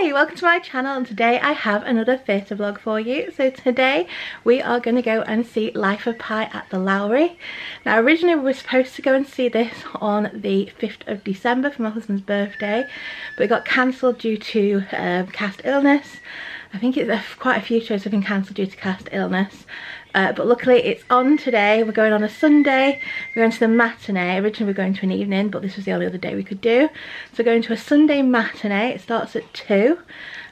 Hi, welcome to my channel, and today I have another theatre vlog for you. So today we are going to go and see Life of Pi at the Lowry. Now originally we were supposed to go and see this on the 5th of December for my husband's birthday, but it got cancelled due to cast illness. I think quite a few shows have been cancelled due to cast illness. But luckily it's on today. We're going on a Sunday. We're going to the matinee. Originally we were going to an evening, but this was the only other day we could do. So we're going to a Sunday matinee. It starts at 2.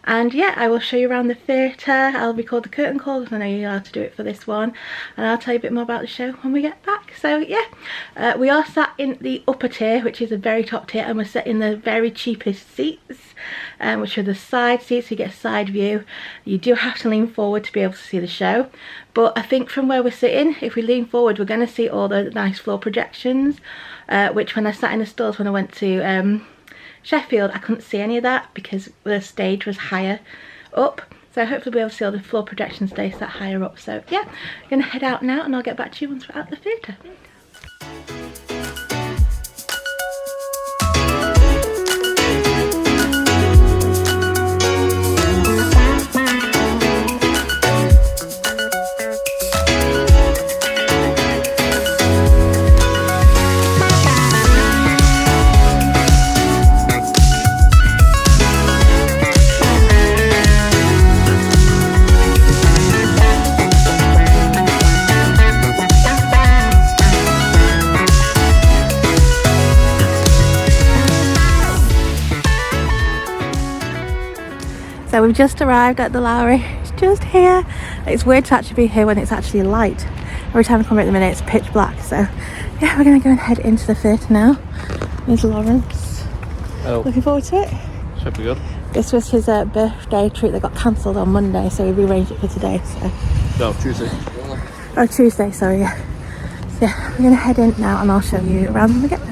And yeah, I will show you around the theatre. I'll record the curtain call because I know you're allowed to do it for this one. And I'll tell you a bit more about the show when we get back. So yeah, we are sat in the upper tier, which is the very top tier, and we're sat in the very cheapest seats, which are the side seats, so you get a side view. You do have to lean forward to be able to see the show. But I think from where we're sitting, if we lean forward, we're going to see all the nice floor projections, which when I sat in the stalls when I went to Sheffield, I couldn't see any of that because the stage was higher up. So hopefully we'll be able to see all the floor projections stay sat higher up. So yeah, I'm going to head out now and I'll get back to you once we're at the theatre. So we've just arrived at the Lowry. It's just here. It's weird to actually be here when it's actually light. Every time I come here at the minute it's pitch black. So yeah, we're going to go and head into the theatre now. There's Lawrence. Oh. Looking forward to it. Should be good. This was his birthday treat that got cancelled on Monday, so we rearranged it for today. So. No, Tuesday. Oh, Tuesday, sorry, yeah. So yeah, we're going to head in now and I'll show you around when we get there.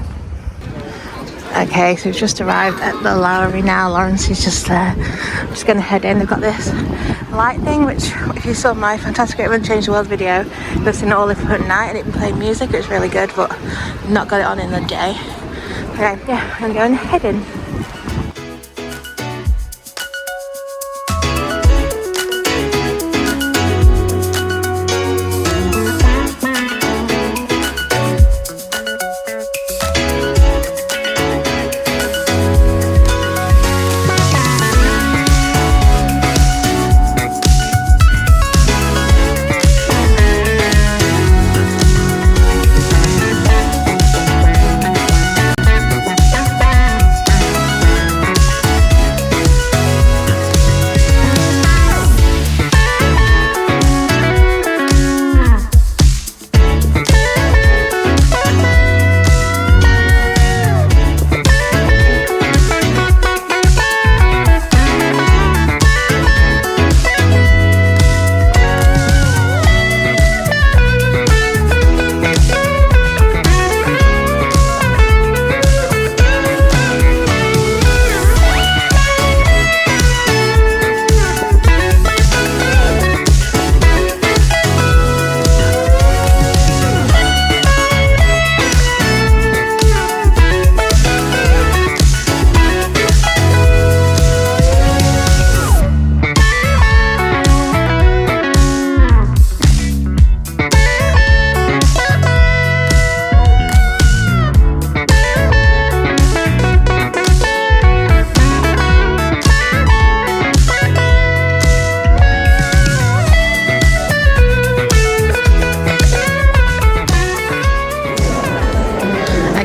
Okay, so we've just arrived at the Lowry now. Lawrence is just there. I'm just going to head in. They've got this light thing, which if you saw my Fantastic Great Run Change the World video, they've seen it all over at night and it can play music. It's really good, but not got it on in the day. Okay, yeah, I'm going to go and head in.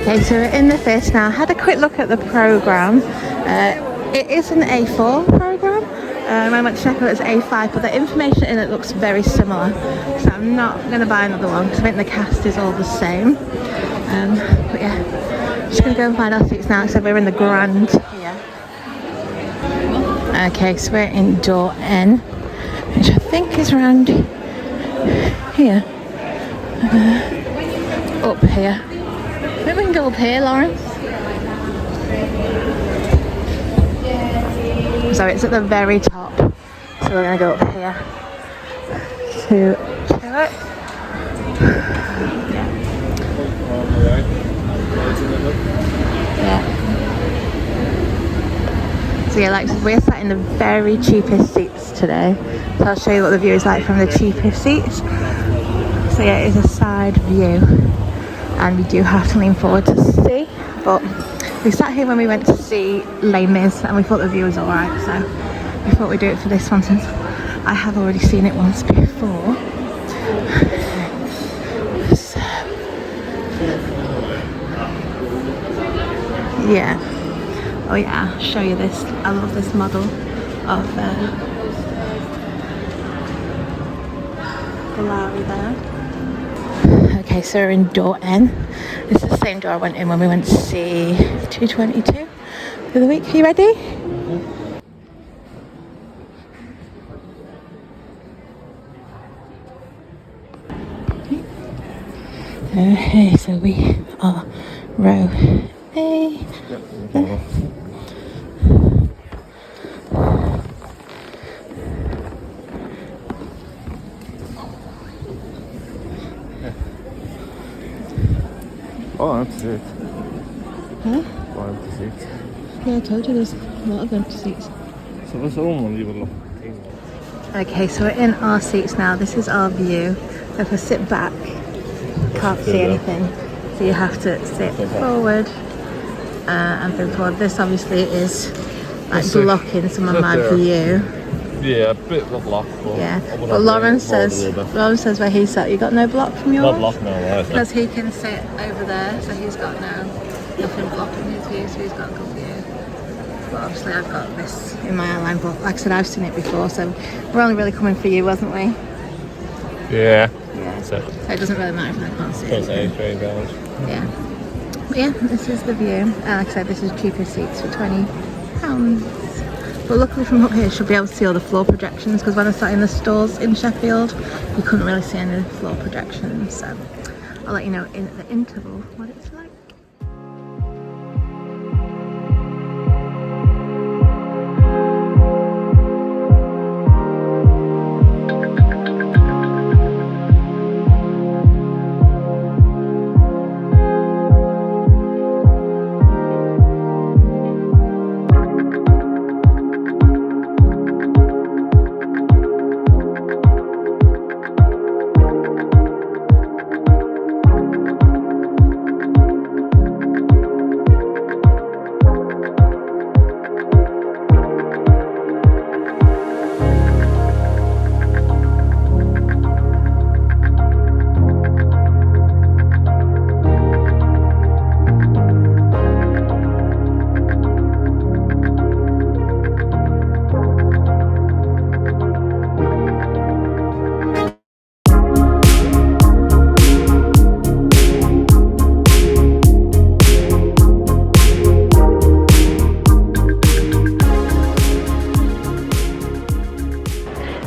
Okay, so we're in the theatre now. I had a quick look at the programme. It is an A4 programme. I went to check out it's A5, but the information in it looks very similar. So I'm not going to buy another one because I think the cast is all the same. But yeah, I'm just going to go and find our seats now. So we're in the Grand here. Okay, so we're in door N, which I think is around here. Up here. Maybe we can go up here, Lawrence. So it's at the very top. So we're going to go up here to it. Yeah. So yeah, like we're sat in the very cheapest seats today. So I'll show you what the view is like from the cheapest seats. So yeah, it is a side view, and we do have to lean forward to see. But we sat here when we went to see Les Mis, and we thought the view was alright. So we thought we'd do it for this one since I have already seen it once before. So, yeah. Oh yeah, I'll show you this. I love this model of the Lowry there. Okay, so we're in door N. This is the same door I went in when we went to see 222 the other week. Are you ready? Okay, so we are row A. Oh, empty seat. Huh? Oh, empty seat. Yeah, I told you there's a lot of empty seats. So what's the one you would look? Okay, so we're in our seats now. This is our view. If I sit back, can't see anything. So you have to sit forward and then forward. This obviously is like blocking some of my view. Yeah, a bit of a block. Yeah, but Lauren says where he sat, you got no block from yours? No block now, right? Because he can sit over there, so he's got nothing blocking his view, so he's got a good view. But obviously I've got this in my outline, but like I said, I've seen it before, so we're only really coming for you, wasn't we? Yeah. Yeah. So it doesn't really matter if I can't see it. Yeah. But yeah, this is the view. And like I said, this is cheapest seats for £20. But luckily from up here, you should be able to see all the floor projections, because when I sat in the stalls in Sheffield, you couldn't really see any floor projections. So I'll let you know in the interval what it's like.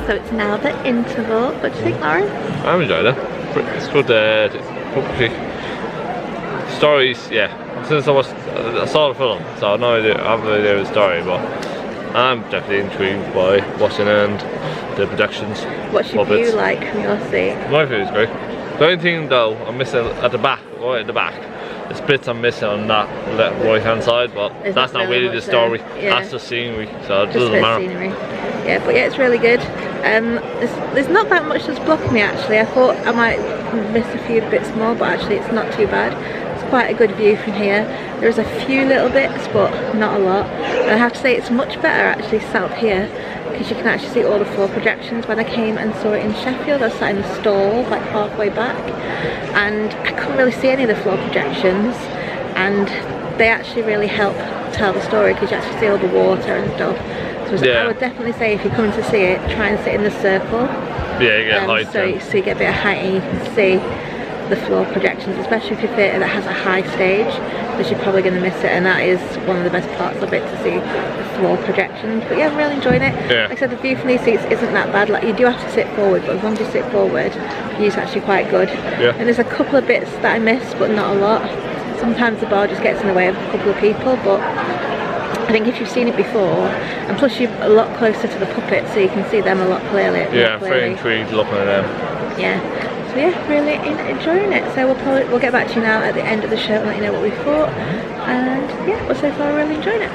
So it's now the interval. What do you think, Lauren? I've enjoyed it. It's good puppetry. Stories, yeah. Since I saw the film, so I have no idea, I have no idea of the story, but I'm definitely intrigued by watching it and the projections. What's your view like from your seat? My view is great. The only thing though I'm missing at the back, right at the back, there's bits I'm missing on that right hand side, but that's not really the story. Yeah. That's just scenery, so it doesn't matter. Scenery. Yeah, but yeah, it's really good. There's not that much that's blocking me actually. I thought I might miss a few bits more, but actually it's not too bad. It's quite a good view from here. There's a few little bits, but not a lot. And I have to say it's much better actually sat up here, because you can actually see all the floor projections. When I came and saw it in Sheffield, I sat in the stall like halfway back, and I couldn't really see any of the floor projections, and they actually really help tell the story, because you actually see all the water and stuff. So yeah. I would definitely say if you're coming to see it, try and sit in the circle. Yeah, you get height. So you get a bit of height and you can see the floor projections, especially if you're theatre that has a high stage, because you're probably going to miss it, and that is one of the best parts of it, to see the floor projections. But yeah, I'm really enjoying it. Yeah. Like I said, the view from these seats isn't that bad. Like, you do have to sit forward, but as long as you sit forward, the view's actually quite good. Yeah. And there's a couple of bits that I missed, but not a lot. Sometimes the bar just gets in the way of a couple of people, but I think if you've seen it before, and plus you're a lot closer to the puppets, so you can see them a lot clearly. Yeah, I'm very intrigued looking at them. Yeah. So yeah, really enjoying it. So we'll get back to you now at the end of the show and let you know what we thought. And yeah, but so far we're really enjoying it.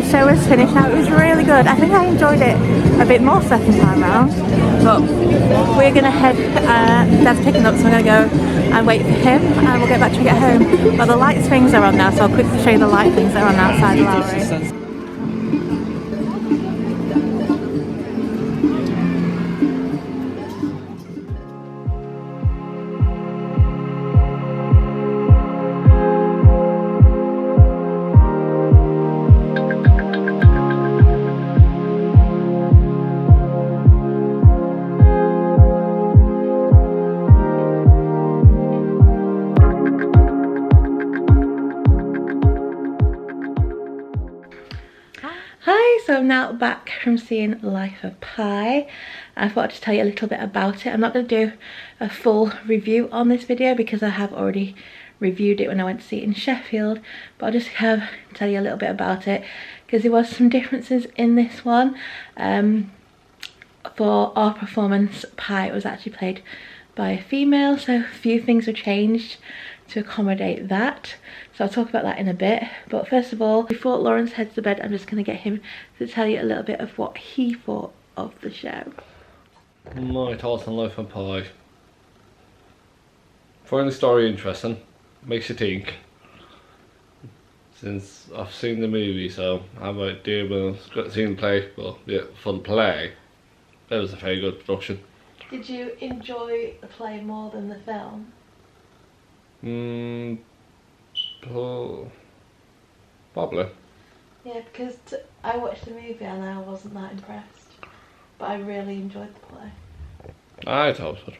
show was finished now. It was really good. I think I enjoyed it a bit more second time round. But we're going to head, Dad's picking up, so I'm going to go and wait for him, and we'll get back to get home. But the lights things are on now, so I'll quickly show you the light things that are on outside Lowry. So I'm now back from seeing Life of Pi. I thought I'd just tell you a little bit about it. I'm not going to do a full review on this video because I have already reviewed it when I went to see it in Sheffield, but I'll just tell you a little bit about it because there was some differences in this one. For our performance, Pi was actually played by a female, so a few things were changed to accommodate that. So I'll talk about that in a bit. But first of all, before Lawrence heads to bed, I'm just going to get him to tell you a little bit of what he thought of the show. My thoughts on Life of Pi. Find the story interesting, makes you think. Since I've seen the movie, so I have an idea when I've seen the play, but yeah, for the play, it was a very good production. Did you enjoy the play more than the film? Probably. Yeah, because I watched the movie and I wasn't that impressed, but I really enjoyed the play. I thought so.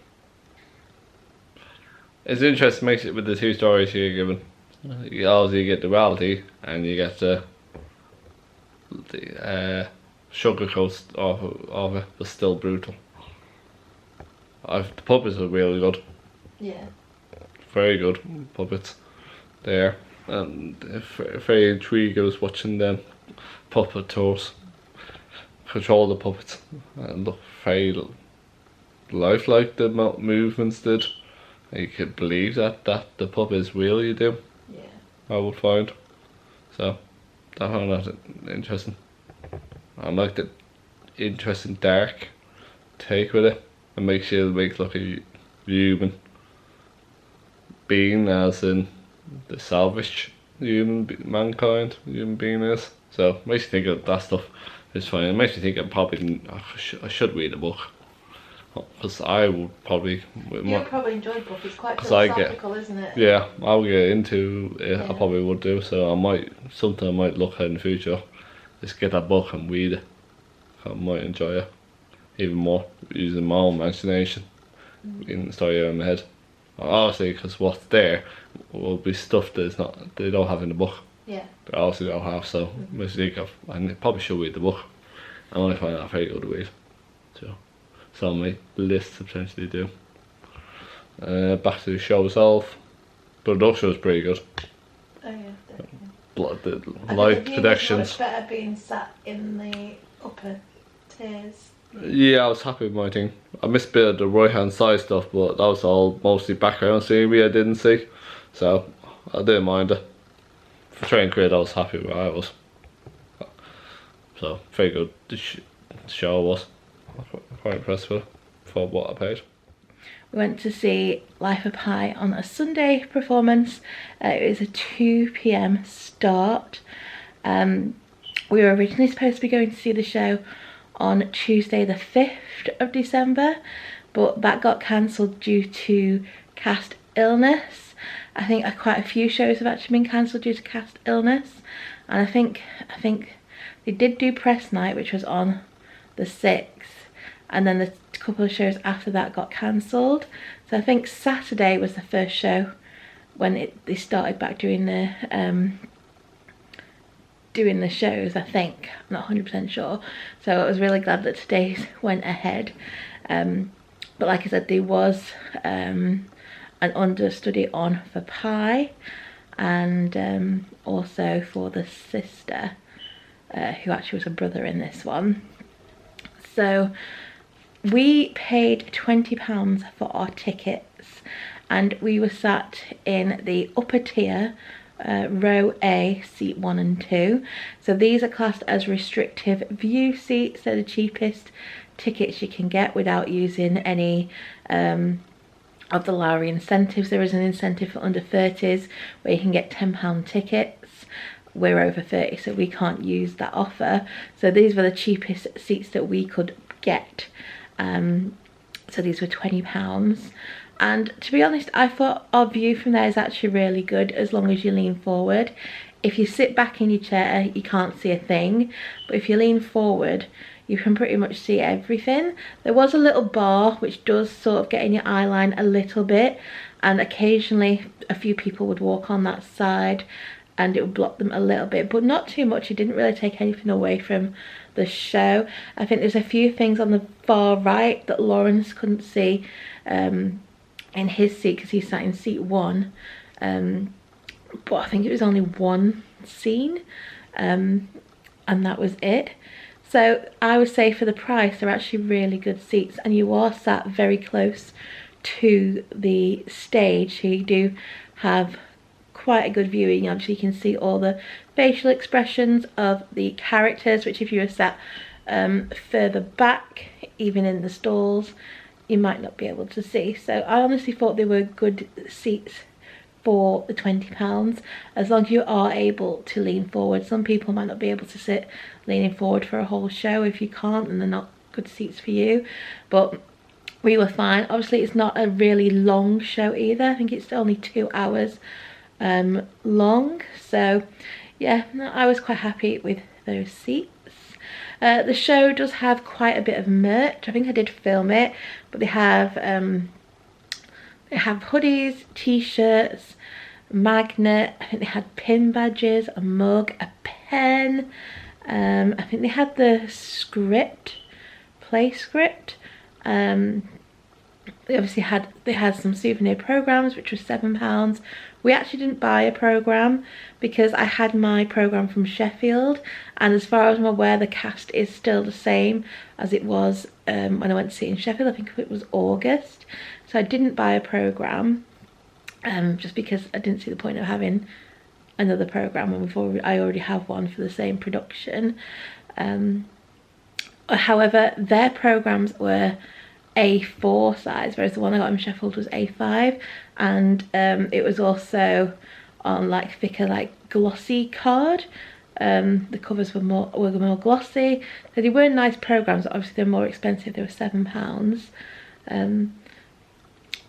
It's interesting, makes it with the two stories you're given. You obviously get the reality and you get the sugarcoat of it, but still brutal. The puppets are really good. Yeah. Very good puppets there, and very intrigued. I was watching them puppet tours, control the puppets, and look very lifelike the movements did. You could believe that the puppets really do. Yeah. I would find. So that found that interesting. I like the interesting dark take with it. It makes you look like a human being, as in the salvage human being is. So makes you think of that stuff. It's fine. It makes me think I should read a book, because I would probably. You'll probably enjoy the book. It's quite philosophical, isn't it? Yeah, I'll get into it. Yeah. I probably would do. So I might look at in the future. Just get that book and read it. I might enjoy it even more using my own imagination, reading the story in my head. Obviously, because what's there will be stuff they don't have in the book. Yeah. They obviously don't have, so I probably should read the book. I only find that very good to read. So on my list to potentially do. Back to the show itself. Production was pretty good. Oh yeah, definitely. The light productions. Much better being sat in the upper tiers. Yeah, I was happy with my thing. I missed a bit of the right hand side stuff, but that was all mostly background scenery I didn't see, so I didn't mind it. For Train Grid, I was happy with where I was. So very good. The show was quite impressed with it for what I paid. We went to see Life of Pi on a Sunday performance. It was a 2 PM start. We were originally supposed to be going to see the show on Tuesday the 5th of December, but that got cancelled due to cast illness. I think quite a few shows have actually been cancelled due to cast illness, and I think they did do press night, which was on the 6th, and then the couple of shows after that got cancelled. So I think Saturday was the first show when they started back doing the shows, I think. I'm not 100% sure. So I was really glad that today's went ahead. But like I said, there was an understudy on for Pi, and also for the sister, who actually was a brother in this one. So we paid £20 for our tickets, and we were sat in the upper tier row A, seat 1 and 2. So these are classed as restrictive view seats. They're the cheapest tickets you can get without using any of the Lowry incentives. There is an incentive for under 30s where you can get £10 tickets. We're over 30, so we can't use that offer. So these were the cheapest seats that we could get. So these were £20. And to be honest, I thought our view from there is actually really good as long as you lean forward. If you sit back in your chair, you can't see a thing. But if you lean forward, you can pretty much see everything. There was a little bar which does sort of get in your eye line a little bit. And occasionally a few people would walk on that side and it would block them a little bit, but not too much. It didn't really take anything away from the show. I think there's a few things on the far right that Lawrence couldn't see in his seat because he sat in seat 1, but I think it was only one scene, and that was it. So I would say for the price, they're actually really good seats, and you are sat very close to the stage, so you do have quite a good viewing. Obviously you can see all the facial expressions of the characters, which if you were sat further back, even in the stalls, you might not be able to see. So I honestly thought they were good seats for the £20, as long as you are able to lean forward. Some people might not be able to sit leaning forward for a whole show. If you can't, then they're not good seats for you, but we were fine. Obviously it's not a really long show either. I think it's only 2 hours long, so yeah, I was quite happy with those seats. The show does have quite a bit of merch. I think I did film it, but they have hoodies, t-shirts, magnet. I think they had pin badges, a mug, a pen. I think they had the play script. They obviously had some souvenir programs, which was £7. We actually didn't buy a program because I had my program from Sheffield, and as far as I'm aware, the cast is still the same as it was when I went to see it in Sheffield. I think it was August, so I didn't buy a program just because I didn't see the point of having another program when I already have one for the same production. However, their programs were A4 size, whereas the one I got in Sheffield was A5, and it was also on like thicker, like glossy card. The covers were more glossy, so they were nice programs. Obviously they're more expensive. They were £7.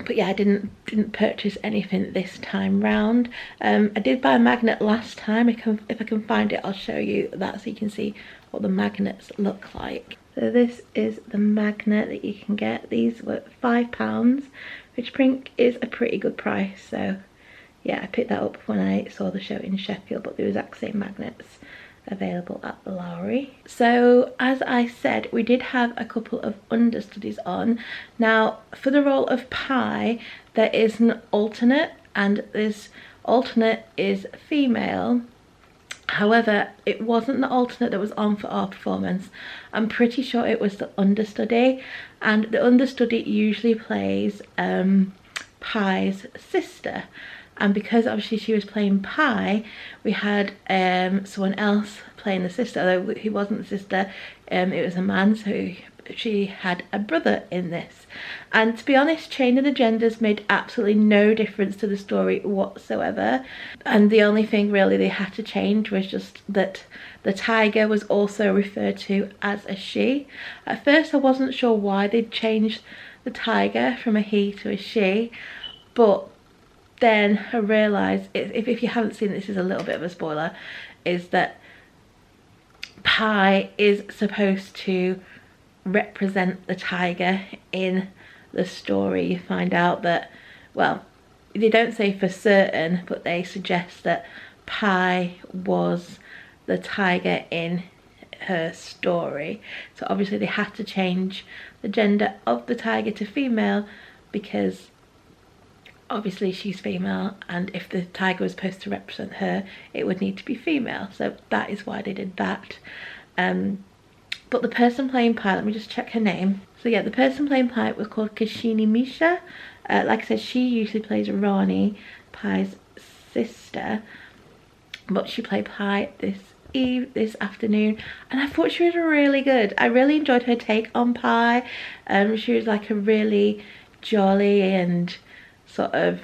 But yeah, I didn't purchase anything this time round. I did buy a magnet last time. If I can find it, I'll show you that so you can see what the magnets look like. So this is the magnet that you can get. These were £5, which I think is a pretty good price. So yeah, I picked that up when I saw the show in Sheffield, but the exact same magnets available at the Lowry. So as I said, we did have a couple of understudies on. Now for the role of Pi, there is an alternate, and this alternate is female. However, it wasn't the alternate that was on for our performance. I'm pretty sure it was the understudy, and the understudy usually plays Pi's sister. And because obviously she was playing Pi, we had someone else playing the sister, although he wasn't the sister, it was a man, so she had a brother in this. And to be honest, changing the genders made absolutely no difference to the story whatsoever. And the only thing really they had to change was just that the tiger was also referred to as a she. At first I wasn't sure why they'd changed the tiger from a he to a she, but then I realised, if you haven't seen it, this is a little bit of a spoiler, is that Pi is supposed to represent the tiger in the story. You find out that, well, they don't say for certain, but they suggest that Pi was the tiger in her story. So obviously they had to change the gender of the tiger to female because obviously she's female, and if the tiger was supposed to represent her, it would need to be female. So that is why they did that. But the person playing Pi, let me just check her name. So yeah, the person playing Pi was called Kashini Misha. Like I said, she usually plays Rani, Pi's sister. but she played Pie this afternoon, and I thought she was really good. I really enjoyed her take on Pie. She was like a really jolly and sort of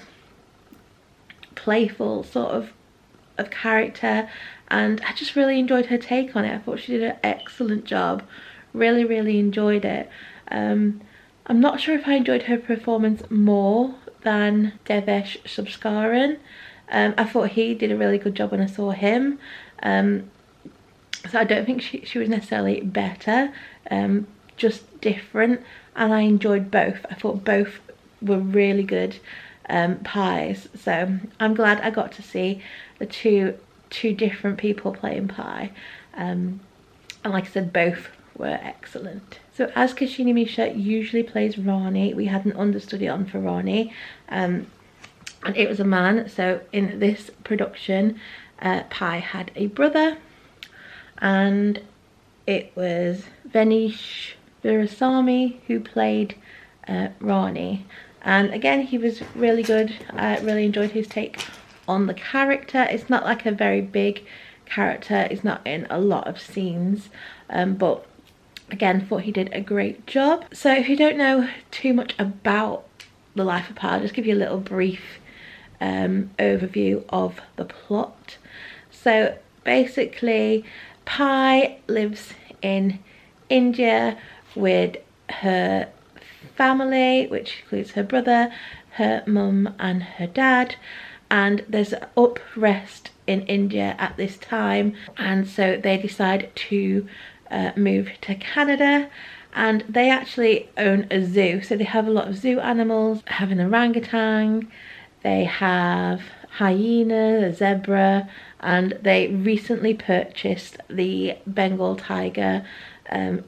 playful sort of character, and I just really enjoyed her take on it. I thought she did an excellent job. Really enjoyed it. I'm not sure if I enjoyed her performance more than Devesh Subskaran. I thought he did a really good job when I saw him. So I don't think she was necessarily better, just different, and I enjoyed both. I thought both were really good Pies, so I'm glad I got to see the two different people playing Pie, and like I said, both were excellent. So as Kashini Misha usually plays Rani, we had an understudy on for Rani, and it was a man. So in this production, Pie had a brother, and it was Venish Virasamy who played Rani, and again he was really good. I really enjoyed his take on the character. It's not like a very big character, it's not in a lot of scenes, but again thought he did a great job. So if you don't know too much about the life of Pie, I'll just give you a little brief overview of the plot. So basically, Pie lives in India with her family, which includes her brother, her mum and her dad, and there's an unrest in India at this time, and so they decide to move to Canada, and they actually own a zoo. So they have a lot of zoo animals. They have an orangutan, they have hyena, a zebra, and they recently purchased the Bengal tiger,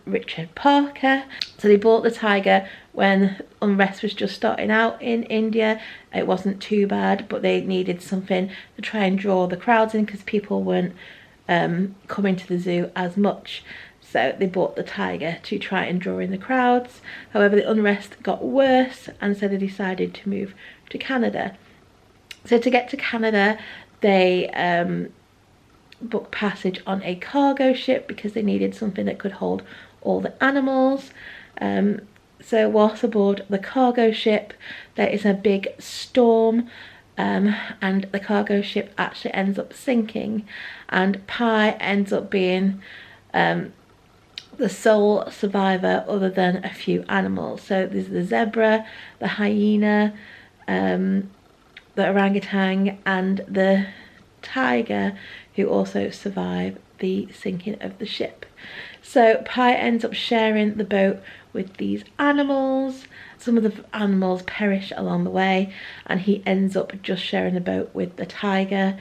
Richard Parker. So they bought the tiger when unrest was just starting out in India. It wasn't too bad, but they needed something to try and draw the crowds in because people weren't coming to the zoo as much. So they bought the tiger to try and draw in the crowds. However, the unrest got worse, and so they decided to move to Canada. So to get to Canada, they booked passage on a cargo ship because they needed something that could hold all the animals. So whilst aboard the cargo ship, there is a big storm, and the cargo ship actually ends up sinking, and Pie ends up being the sole survivor other than a few animals. So there's the zebra, the hyena, the orangutan and the tiger, who also survive the sinking of the ship. So Pie ends up sharing the boat with these animals. Some of the animals perish along the way, and he ends up just sharing the boat with the tiger,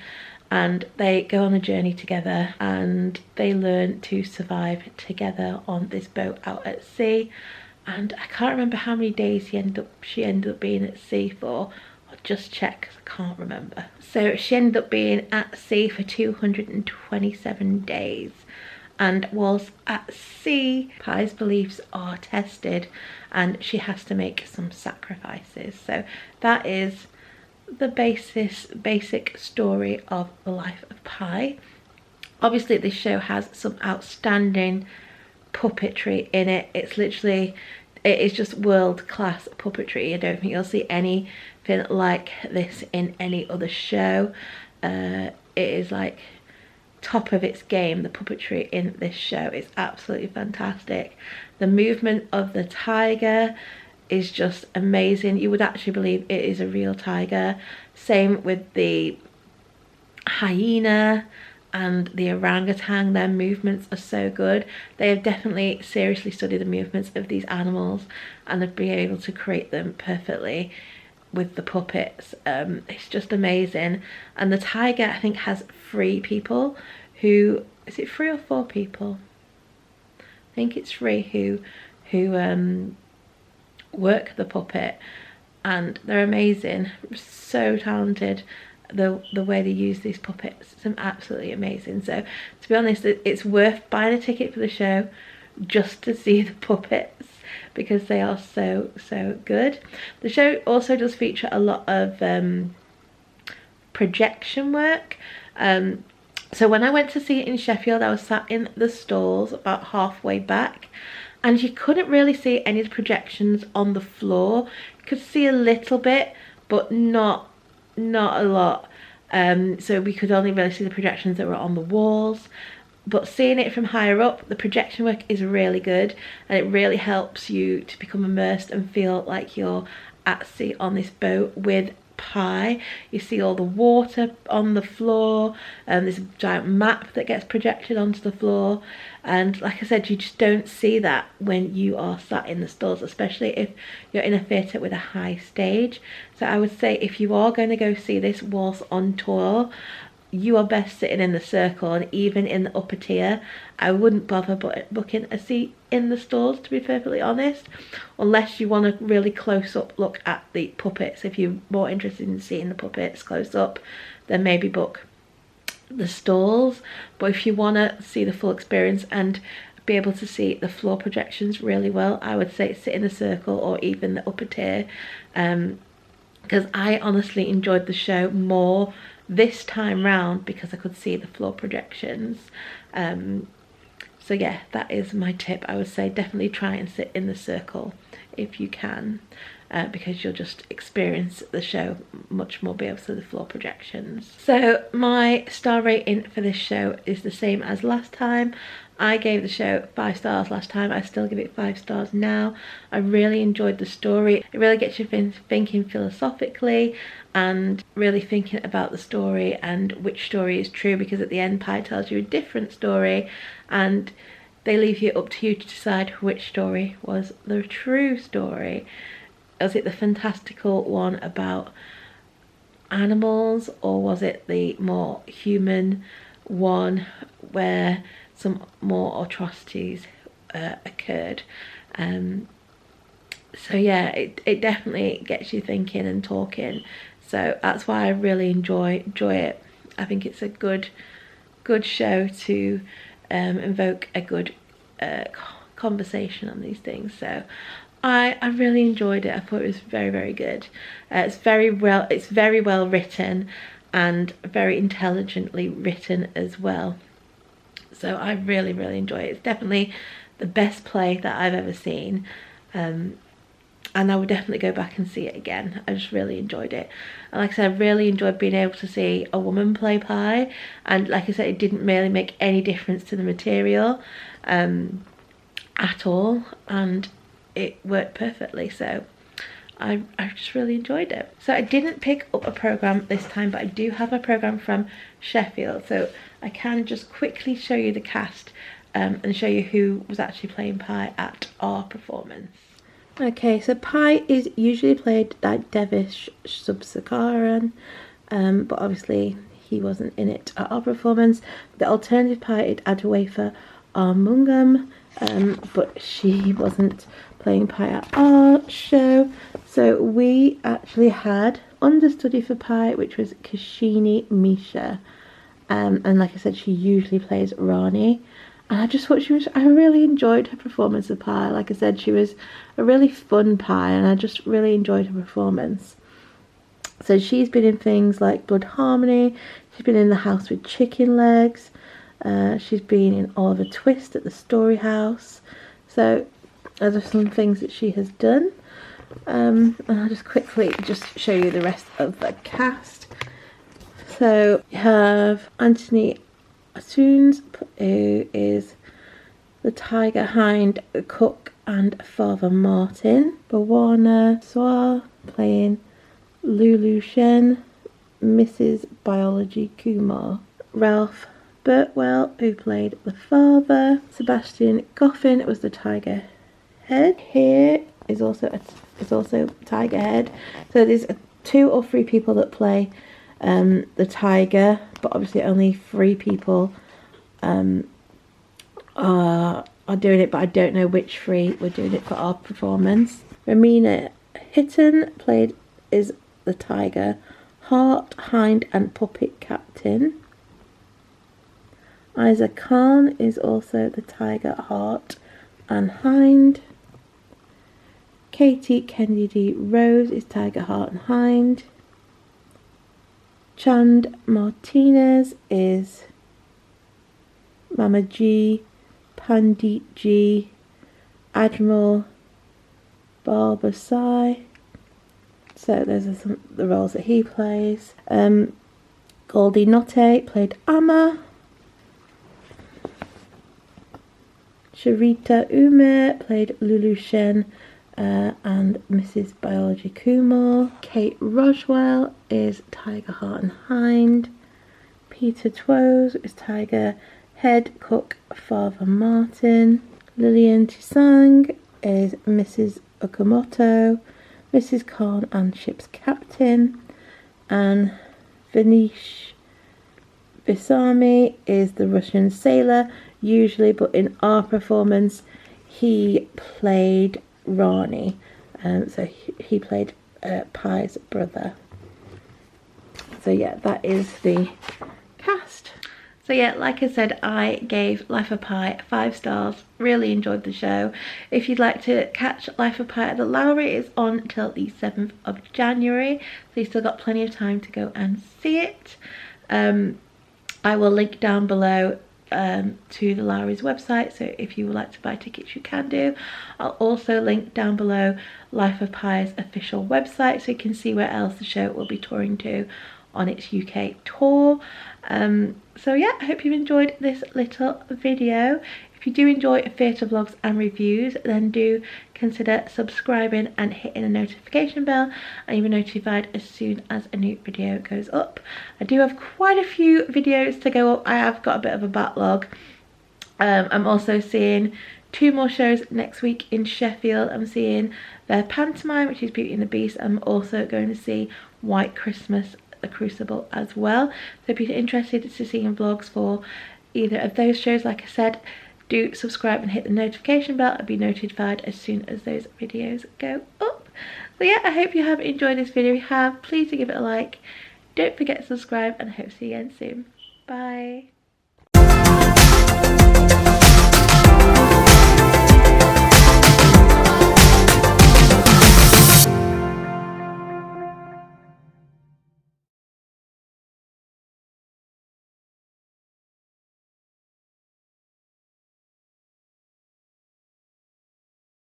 and they go on a journey together and they learn to survive together on this boat out at sea. And I can't remember how many days she ended up being at sea for. I'll just check because I can't remember. So she ended up being at sea for 227 days. And whilst at sea, Pie's beliefs are tested and she has to make some sacrifices. So that is the basic story of the life of Pie. Obviously this show has some outstanding puppetry in it. It's literally, it is just world-class puppetry. I don't think you'll see anything like this in any other show. It is like top of its game. The puppetry in this show is absolutely fantastic. The movement of the tiger is just amazing. You would actually believe it is a real tiger. Same with the hyena and the orangutan. Their movements are so good. They have definitely seriously studied the movements of these animals and have been able to create them perfectly with the puppets. It's just amazing. And the tiger, I think, has 3 people who, is it 3 or 4 people? I think it's 3 who work the puppet, and they're amazing, so talented. The way they use these puppets, it's absolutely amazing. So to be honest, it's worth buying a ticket for the show just to see the puppets because they are so good. The show also does feature a lot of projection work. So when I went to see it in Sheffield, I was sat in the stalls about halfway back, and you couldn't really see any of the projections on the floor. You could see a little bit, but not a lot. So we could only really see the projections that were on the walls. But seeing it from higher up, the projection work is really good, and it really helps you to become immersed and feel like you're at sea on this boat with Pi. You see all the water on the floor, and there's a giant map that gets projected onto the floor, and like I said, you just don't see that when you are sat in the stalls, especially if you're in a theatre with a high stage. So I would say if you are going to go see this whilst on tour, you are best sitting in the circle, and even in the upper tier I wouldn't bother booking a seat in the stalls, to be perfectly honest, unless you want a really close up look at the puppets. If you're more interested in seeing the puppets close up, then maybe book the stalls. But if you want to see the full experience and be able to see the floor projections really well, I would say sit in the circle or even the upper tier, because I honestly enjoyed the show more this time round because I could see the floor projections. So yeah, that is my tip. I would say definitely try and sit in the circle if you can, because you'll just experience the show much more, be able to see the floor projections. So my star rating for this show is the same as last time. I gave the show 5 stars last time. I still give it 5 stars now. I really enjoyed the story. It really gets you thinking philosophically and really thinking about the story and which story is true, because at the end Pi tells you a different story and they leave you up to you to decide which story was the true story. Was it the fantastical one about animals, or was it the more human one where some more atrocities occurred? So yeah, it definitely gets you thinking and talking. So that's why I really enjoy it. I think it's a good show to invoke a good conversation on these things. So I really enjoyed it. I thought it was very good. It's very well written and very intelligently written as well. So I really enjoy it. It's definitely the best play that I've ever seen, and I would definitely go back and see it again. I just really enjoyed it. And like I said, I really enjoyed being able to see a woman play Pi, and like I said, it didn't really make any difference to the material at all, and it worked perfectly. So I just really enjoyed it. So I didn't pick up a programme this time, but I do have a programme from Sheffield, so I can just quickly show you the cast and show you who was actually playing Pi at our performance. Okay, so Pi is usually played like Devish Subsakaran, but obviously he wasn't in it at our performance. The alternative Pi is Adwafa Armungam, but she wasn't playing Pi at our show. So we actually had understudy for Pi, which was Kashini Misha, and like I said, she usually plays Rani. And I just thought I really enjoyed her performance of Pi. Like I said, she was a really fun Pi, and I just really enjoyed her performance. So she's been in things like Blood Harmony, she's been in The House with Chicken Legs, she's been in Oliver Twist at the Story House. So those are some things that she has done. And I'll just quickly show you the rest of the cast. So you have Anthony Atunes, who is the Tiger Hind Cook and Father Martin. Bawana Swar playing Lulu Shen, Mrs. Biology Kumar. Ralph Birtwell, who played the father. Sebastian Goffin was the Tiger Head. Here is also Tiger Head. So there's 2 or 3 people that play the tiger, but obviously only 3 people are doing it, but I don't know which 3 were doing it for our performance. Ramina Hitton is the tiger, Heart, Hind and Puppet Captain. Isa Khan is also the tiger, Heart and Hind. Katie Kennedy Rose is Tiger, Heart and Hind. Chand Martinez is Mama G, Pandit G, Admiral Barbasai. So those are some of the roles that he plays. Goldie Notte played Amma. Sharita Umer played Lulu Shen and Mrs. Biology Kumar. Kate Roswell is Tiger Heart and Hind. Peter Twose is Tiger Head Cook Father Martin. Lillian Tisang is Mrs. Okamoto, Mrs. Khan and Ship's Captain. And Vanish Visami is the Russian sailor, usually, but in our performance he played Rani, so he played Pi's brother. So yeah, that is the cast. So yeah, like I said, I gave Life of Pi 5 stars, really enjoyed the show. If you'd like to catch Life of Pi at the Lowry, it's on until the 7th of January, so you've still got plenty of time to go and see it. I will link down below to the Lowry's website, so if you would like to buy tickets you can do. I'll also link down below Life of Pi's official website so you can see where else the show will be touring to on its UK tour. So yeah, I hope you've enjoyed this little video. If you do enjoy theatre vlogs and reviews, then do consider subscribing and hitting the notification bell, and you'll be notified as soon as a new video goes up. I do have quite a few videos to go up. I have got a bit of a backlog. I'm also seeing 2 more shows next week in Sheffield. I'm seeing their pantomime, which is Beauty and the Beast. I'm also going to see White Christmas, The Crucible as well. So if you're interested to seeing vlogs for either of those shows, like I said, do subscribe and hit the notification bell. I'll be notified as soon as those videos go up. So yeah, I hope you have enjoyed this video. If you have, please do give it a like. Don't forget to subscribe, and I hope to see you again soon. Bye.